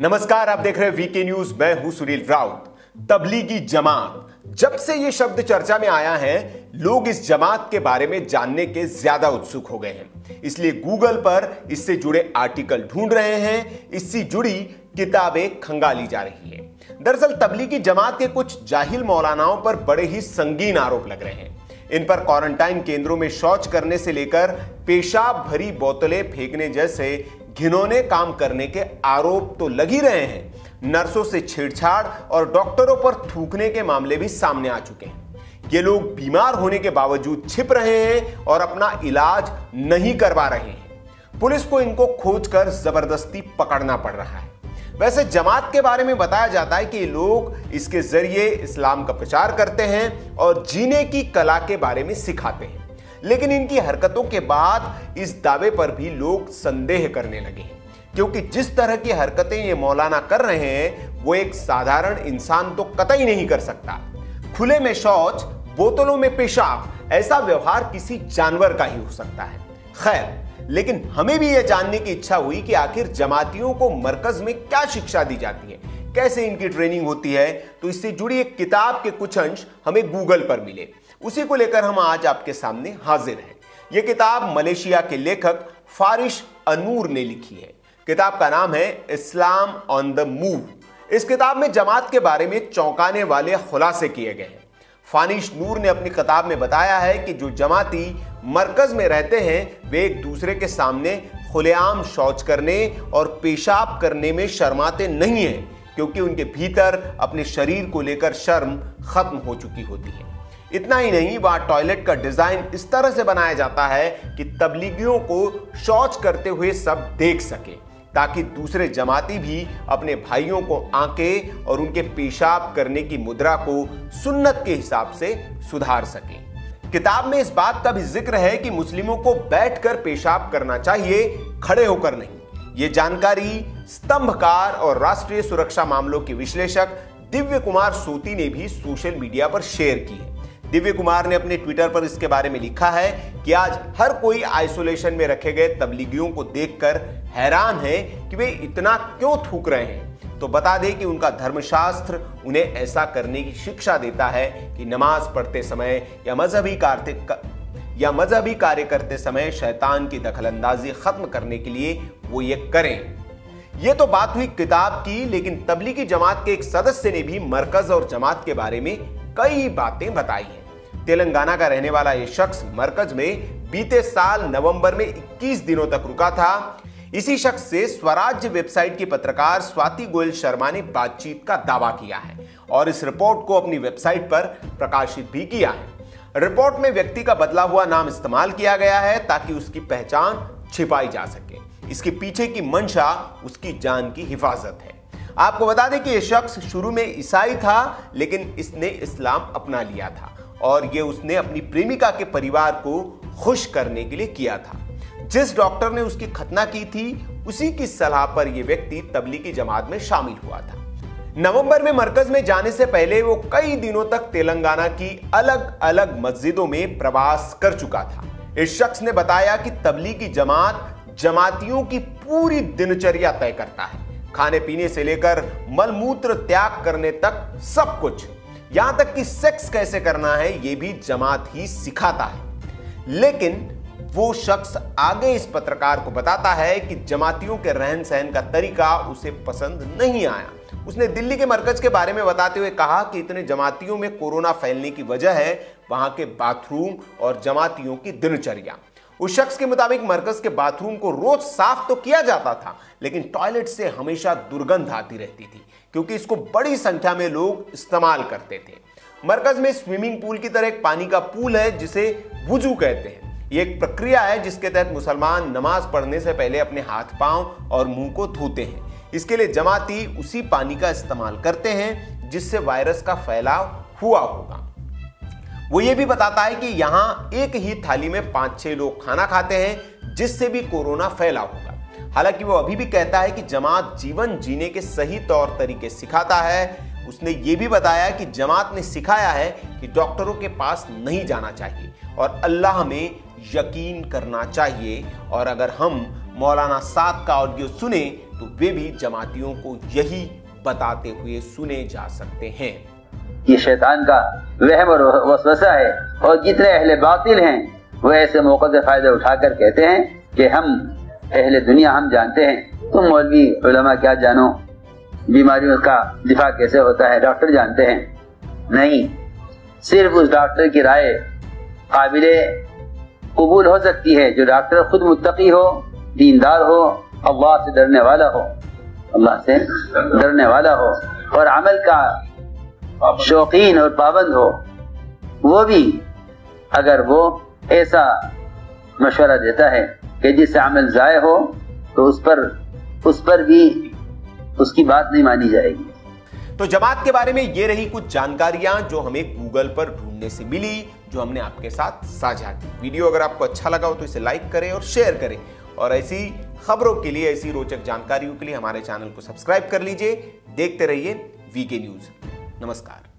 नमस्कार, आप देख रहे हैं वीके न्यूज। मैं हूं सुनील राउत। तबलीगी जमात, जब से यह शब्द चर्चा में आया है, लोग इस जमात के बारे में जानने के ज्यादा उत्सुक हो गए हैं। इसलिए गूगल पर इससे जुड़े आर्टिकल ढूंढ रहे हैं, इससे जुड़ी किताबें खंगाली जा रही है। दरअसल तबलीगी जमात के कुछ जाहिल मौलानाओं पर बड़े ही संगीन आरोप लग रहे हैं। इन पर क्वारंटाइन केंद्रों में शौच करने से लेकर पेशाब भरी बोतलें फेंकने जैसे घिनौने काम करने के आरोप तो लग ही रहे हैं। नर्सों से छेड़छाड़ और डॉक्टरों पर थूकने के मामले भी सामने आ चुके हैं। ये लोग बीमार होने के बावजूद छिप रहे हैं और अपना इलाज नहीं करवा रहे हैं। पुलिस को इनको खोजकर जबरदस्ती पकड़ना पड़ रहा है। वैसे जमात के बारे में बताया जाता है कि ये लोग इसके जरिए इस्लाम का प्रचार करते हैं और जीने की कला के बारे में सिखाते हैं। लेकिन इनकी हरकतों के बाद इस दावे पर भी लोग संदेह करने लगे हैं, क्योंकि जिस तरह की हरकतें ये मौलाना कर रहे हैं वो एक साधारण इंसान तो कतई नहीं कर सकता। खुले में शौच, बोतलों में पेशाब, ऐसा व्यवहार किसी जानवर का ही हो सकता है। खैर, लेकिन हमें भी यह जानने की इच्छा हुई कि आखिर जमातियों को मरकज में क्या शिक्षा दी जाती है, कैसे इनकी ट्रेनिंग होती है। तो इससे जुड़ी एक किताब के कुछ अंश हमें गूगल पर मिले, उसी को लेकर हम आज आपके सामने हाजिर हैं। यह किताब मलेशिया के लेखक फारिश अनूर ने लिखी है। किताब का नाम है इस्लाम ऑन द मूव। इस किताब में जमात के बारे में चौंकाने वाले खुलासे किए गए हैं। फारिश नूर ने अपनी किताब में बताया है कि जो जमाती मरकज में रहते हैं वे एक दूसरे के सामने खुलेआम शौच करने और पेशाब करने में शर्माते नहीं हैं, क्योंकि उनके भीतर अपने शरीर को लेकर शर्म खत्म हो चुकी होती है। इतना ही नहीं, वहां टॉयलेट का डिजाइन इस तरह से बनाया जाता है कि तबलीगियों को शौच करते हुए सब देख सके, ताकि दूसरे जमाती भी अपने भाइयों को आंके और उनके पेशाब करने की मुद्रा को सुन्नत के हिसाब से सुधार सके। किताब में इस बात का भी जिक्र है कि मुस्लिमों को बैठकर पेशाब करना चाहिए, खड़े होकर नहीं। ये जानकारी स्तंभकार और राष्ट्रीय सुरक्षा मामलों के विश्लेषक दिव्य कुमार सोती ने भी सोशल मीडिया पर शेयर की है। दिव्य कुमार ने अपने ट्विटर पर इसके बारे में लिखा है कि आज हर कोई आइसोलेशन में रखे गए तबलीगियों को देखकर हैरान है कि वे इतना क्यों थूक रहे हैं। तो बता दें कि उनका धर्मशास्त्र उन्हें ऐसा करने की शिक्षा देता है कि नमाज पढ़ते समय या मजहबी कार्य करते समय शैतान की दखलंदाजी खत्म करने के लिए वो ये करें। ये तो बात हुई किताब की, लेकिन तबलीगी जमात के एक सदस्य ने भी मरकज और जमात के बारे में कई बातें बताई हैं। तेलंगाना का रहने वाला यह शख्स मरकज में बीते साल नवंबर में 21 दिनों तक रुका था। इसी शख्स से स्वराज्य वेबसाइट की पत्रकार स्वाति गोयल शर्मा ने बातचीत का दावा किया है और इस रिपोर्ट को अपनी वेबसाइट पर प्रकाशित भी किया है। रिपोर्ट में व्यक्ति का बदला हुआ नाम इस्तेमाल किया गया है ताकि उसकी पहचान छिपाई जा सके। इसके पीछे की मंशा उसकी जान की हिफाजत है। आपको बता दें कि यह शख्स शुरू में ईसाई था, लेकिन इसने इस्लाम अपना लिया था और यह उसने अपनी प्रेमिका के परिवार को खुश करने के लिए किया था। जिस डॉक्टर ने उसकी खतना की थी, उसी की सलाह पर यह व्यक्ति तबलीगी जमात में शामिल हुआ था। नवंबर में मरकज में जाने से पहले वो कई दिनों तक तेलंगाना की अलग अलग मस्जिदों में प्रवास कर चुका था। इस शख्स ने बताया कि तबलीगी जमात जमातियों की पूरी दिनचर्या तय करता है, खाने पीने से लेकर मलमूत्र त्याग करने तक सब कुछ, यहां तक कि सेक्स कैसे करना है यह भी जमात ही सिखाता है। लेकिन वो शख्स आगे इस पत्रकार को बताता है कि जमातियों के रहन सहन का तरीका उसे पसंद नहीं आया। उसने दिल्ली के मरकज के बारे में बताते हुए कहा कि इतने जमातियों में कोरोना फैलने की वजह है वहां के बाथरूम और जमातियों की दिनचर्या। उस शख्स के मुताबिक मरकज के बाथरूम को रोज साफ तो किया जाता था, लेकिन टॉयलेट से हमेशा दुर्गंध आती रहती थी, क्योंकि इसको बड़ी संख्या में लोग इस्तेमाल करते थे। मरकज में स्विमिंग पूल की तरह एक पानी का पूल है जिसे वुजू कहते हैं। यह एक प्रक्रिया है जिसके तहत मुसलमान नमाज पढ़ने से पहले अपने हाथ पांव और मुंह को धोते हैं। इसके लिए जमाती उसी पानी का इस्तेमाल करते हैं जिससे वायरस का फैलाव हुआ होगा। वो ये भी बताता है कि यहां एक ही थाली में 5-6 लोग खाना खाते हैं, जिससे भी कोरोना फैला होगा। हालांकि वो अभी भी कहता है कि जमात जीवन जीने के सही तौर तरीके सिखाता है। उसने ये भी बताया कि जमात ने सिखाया है कि डॉक्टरों के पास नहीं जाना चाहिए और अल्लाह में यकीन करना चाहिए, और अगर हम मौलाना साद का ऑडियो सुने तो वे भी जमातियों को यही बताते हुए सुने जा सकते हैं। ये शैतान का वहम और वसवसा है, और जितने अहले बातिल हैं वो ऐसे मौके से फायदा उठाकर कहते हैं कि हम अहले दुनिया हम जानते हैं, तुम मौलवी उलमा क्या जानो, बीमारियों का दिफा कैसे होता है डॉक्टर जानते हैं। नहीं, सिर्फ उस डॉक्टर की राय काबिले कबूल हो सकती है जो डॉक्टर खुद मुत्तकी हो, दीनदार हो, अल्लाह से डरने वाला हो, अल्लाह से डरने वाला हो और अमल का शौकीन और पाबंद हो। वो भी अगर वो ऐसा मशवरा देता है कि जिससे अमल ज़ाय हो तो उस पर भी उसकी बात नहीं मानी जाएगी। तो जमात के बारे में ये रही कुछ जानकारियां जो हमें गूगल पर ढूंढने से मिली, जो हमने आपके साथ साझा की। वीडियो अगर आपको अच्छा लगा हो तो इसे लाइक करें और शेयर करें, और ऐसी खबरों के लिए, ऐसी रोचक जानकारियों के लिए हमारे चैनल को सब्सक्राइब कर लीजिए। देखते रहिए वीके न्यूज। नमस्कार।